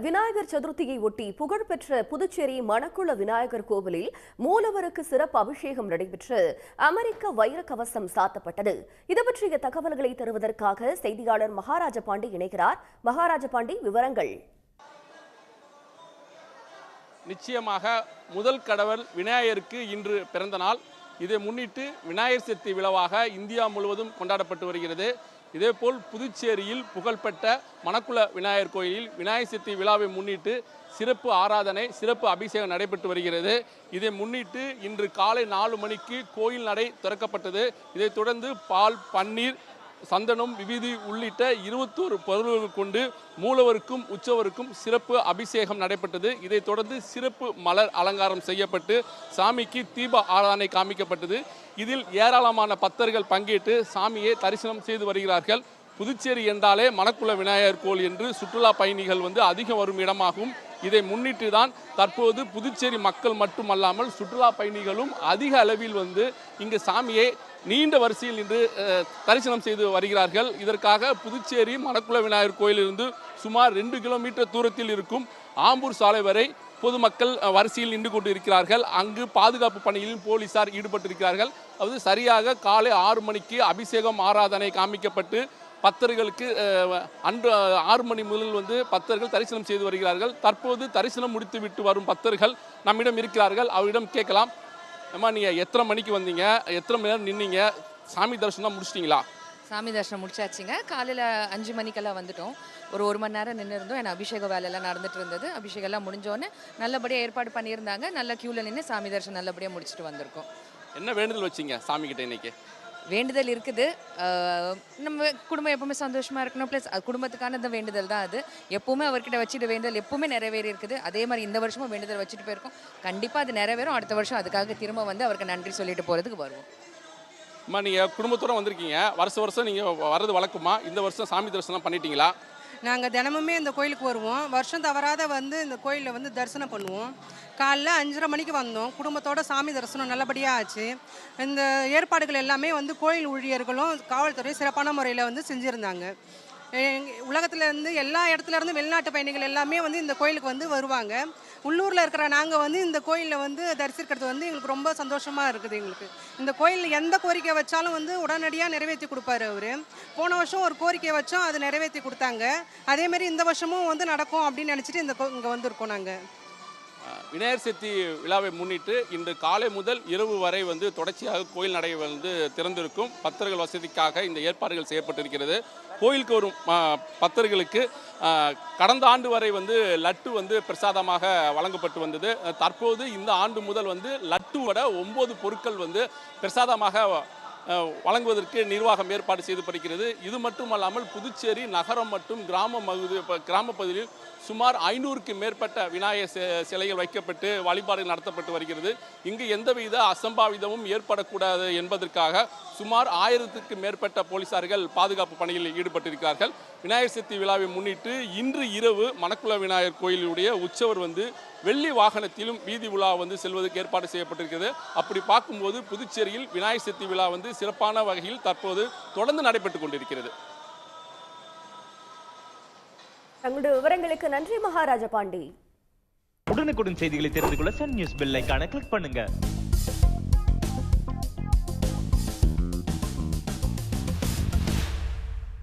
விநாயகர் சதுர்த்தியை ஒட்டி புகழ்பெற்ற புதுச்சேரி மணக்குள விநாயகர் கோவிலில் மூலவருக்கு சிறப்பு அபிஷேகம் நடைபெற்று அமெரிக்க வைர கவசம் சாத்தப்பட்டது. இது பற்றிய தகவல்களை தருவதற்காக செய்தியாளர் மகாராஜ பாண்டி இணைகிறார். மகாராஜ பாண்டி, விவரங்கள். நிச்சயமாக முதல் கடவுள் விநாயகருக்கு இன்று பிறந்த நாள். இதை முன்னிட்டு விநாயகர் சதுர்த்தி விழாவாக இந்தியா முழுவதும் கொண்டாடப்பட்டு வருகிறது. இதேபோல் புதுச்சேரியில் புகழ்பெற்ற மணக்குள விநாயகர் கோயிலில் விநாயகர் சதுர்த்தி விழாவை முன்னிட்டு சிறப்பு ஆராதனை, சிறப்பு அபிஷேகம் நடைபெற்று வருகிறது. இதை முன்னிட்டு இன்று காலை 4 மணிக்கு கோயில் நடை திறக்கப்பட்டது. இதைத் தொடர்ந்து பால், பன்னீர், சந்தனம், விபூதி உள்ளிட்ட 21 பொருள்கள் கொண்டு மூலவருக்கும் உற்சவருக்கும் சிறப்பு அபிஷேகம் நடைபெற்றது. இதைத் தொடர்ந்து சிறப்பு மலர் அலங்காரம் செய்யப்பட்டு சாமிக்கு தீப ஆராதனை காமிக்கப்பட்டது. இதில் ஏராளமான பக்தர்கள் பங்கேற்று சாமியை தரிசனம் செய்து வருகிறார்கள். புதுச்சேரி என்றாலே மணக்குள விநாயகர் கோயில் என்று சுற்றுலா பயணிகள் அதிகம் வரும் இடமாகும். இதை முன்னிட்டு தான் தற்போது புதுச்சேரி மக்கள் மட்டுமல்லாமல் சுற்றுலா பயணிகளும் அதிக அளவில் இங்கு சாமியை நீண்ட வரிசையில் நின்று தரிசனம் செய்து வருகிறார்கள். இதற்காக புதுச்சேரி மணக்குள விநாயகர் கோயிலிருந்து சுமார் 2 கிலோமீட்டர் தூரத்தில் இருக்கும் ஆம்பூர் சாலை வரை பொதுமக்கள் வரிசையில் நின்று கொண்டு இருக்கிறார்கள். அங்கு பாதுகாப்பு பணியில் போலீசார் ஈடுபட்டிருக்கிறார்கள். அதாவது சரியாக காலை 6 மணிக்கு அபிஷேகம் ஆராதனை காமிக்கப்பட்டு பக்தர்களுக்கு அன்று 6 மணி முதல் பக்தர்கள் தரிசனம் செய்து வருகிறார்கள். தற்போது தரிசனம் முடித்துவிட்டு வரும் பக்தர்கள் நம்மிடம் இருக்கிறார்கள். அவரிடம் கேட்கலாம். அம்மா, நீங்கள் எத்தனை மணிக்கு வந்தீங்க? எத்தனை மணி நேரம் நின்னீங்க? சாமி தரிசனம் முடிச்சிட்டிங்களா? சாமி தரிசனம் முடிச்சாச்சுங்க. காலையில் 5 மணிக்கெல்லாம் வந்துட்டோம். ஒரு 1 மணி நேரம் நின்று இருந்தோம். ஏன்னா அபிஷேக வேலையெல்லாம் நடந்துட்டு இருந்தது. அபிஷேகம் எல்லாம் முடிஞ்சோடனே நல்லபடியாக ஏற்பாடு பண்ணியிருந்தாங்க. நல்ல க்யூவில் நின்று சாமி தரிசனம் நல்லபடியாக முடிச்சுட்டு வந்திருக்கோம். என்ன வேண்டுதல் வச்சிங்க சாமி கிட்ட இன்னைக்கு? வேண்டுதல் இருக்குது. நம்ம குடும்பம் எப்பவுமே சந்தோஷமாக இருக்கணும். ப்ளஸ் குடும்பத்துக்கான இந்த வேண்டுதல் தான் அது. எப்பவுமே அவர்கிட்ட வச்சுட்டு வேண்டுதல் எப்பவுமே நிறைவேறி இருக்குது. அதே மாதிரி இந்த வருஷமும் வேண்டுதல் வச்சுட்டு போயிருக்கோம். கண்டிப்பாக அது நிறைவேறும். அடுத்த வருஷம் அதுக்காக திரும்ப அவருக்கு நன்றி சொல்லிட்டு போகிறதுக்கு வருவோம். அம்மா, நீங்கள் குடும்பத்தோடு வந்திருக்கீங்க. வருஷம் நீங்கள் வர்றது வழக்கமா? இந்த வருஷம் சாமி தரிசனம் பண்ணிட்டீங்களா? நாங்கள் தினமுமே இந்த கோயிலுக்கு வருவோம். வருஷம் தவறாத இந்த கோயிலில் தரிசனம் பண்ணுவோம். காலைல 5:30 மணிக்கு வந்தோம். குடும்பத்தோட சாமி தரிசனம் நல்லபடியாக ஆச்சு. இந்த ஏற்பாடுகள் எல்லாமே கோயில் ஊழியர்களும் காவல்துறையும் சிறப்பான முறையில் செஞ்சுருந்தாங்க. உலகத்துலேருந்து எல்லா இடத்துலேருந்து வெளிநாட்டு பயணிகள் எல்லாமே இந்த கோயிலுக்கு வருவாங்க. உள்ளூரில் இருக்கிற நாங்கள் இந்த கோயிலில் தரிசிக்கிறது எங்களுக்கு ரொம்ப சந்தோஷமாக இருக்குது. எங்களுக்கு இந்த கோயிலில் எந்த கோரிக்கை வச்சாலும் உடனடியாக நிறைவேற்றி கொடுப்பாரு அவர். போன வருஷம் ஒரு கோரிக்கை வச்சோம், அது நிறைவேற்றி கொடுத்தாங்க. அதேமாரி இந்த வருஷமும் நடக்கும் அப்படின்னு நினச்சிட்டு இங்கே வந்திருக்கோம். நாங்கள் விநாயகர் சதுர்த்தி விழாவை முன்னிட்டு இன்று காலை முதல் இரவு வரை தொடர்ச்சியாக கோயில் நடை திறந்திருக்கும். பக்தர்கள் வசதிக்காக இந்த ஏற்பாடுகள் செய்யப்பட்டிருக்கிறது. கோயிலுக்கு வரும் பக்தர்களுக்கு கடந்த ஆண்டு வரை லட்டு பிரசாதமாக வழங்கப்பட்டு வந்தது. தற்போது இந்த ஆண்டு முதல் லட்டுவோட 9 பொருட்கள் பிரசாதமாக வழங்குவதற்கு நிர்வாகம் ஏற்பாடு செய்யப்படுகிறது. இது மட்டுமல்லாமல் புதுச்சேரி நகரம் மற்றும் கிராம பகுதியில் சுமார் 500க்கு மேற்பட்ட விநாயகர் சிலைகள் வைக்கப்பட்டு வழிபாடுகள் நடத்தப்பட்டு வருகிறது. இங்கு எந்தவித அசம்பாவிதமும் ஏற்படக்கூடாது என்பதற்காக சுமார் 1000க்கு மேற்பட்ட போலீசார்கள் பாதுகாப்பு பணியில் ஈடுபட்டிருக்கிறார்கள். விநாயகர் சதுர்த்தி விழாவை முன்னிட்டு இன்று இரவு மணக்குள விநாயகர் கோயிலுடைய உற்சவர் வெள்ளி வாகனத்திலும் வீதி உலா செல்வதற்கு ஏற்பாடு செய்யப்பட்டிருக்கிறது. அப்படி பார்க்கும்போது புதுச்சேரியில் விநாயகர் சதுர்த்தி விழா சிறப்பான வகையில் தற்போது தொடர்ந்து நடைபெற்றுக் கொண்டிருக்கிறது. தங்களுடைய விவரங்களுக்கு நன்றி மகாராஜ பாண்டி. உடனுக்குடன் செய்திகளை தெரிந்து கொள்ள சன் நியூஸ் பெல் ஐகானை கிளிக் பண்ணுங்க.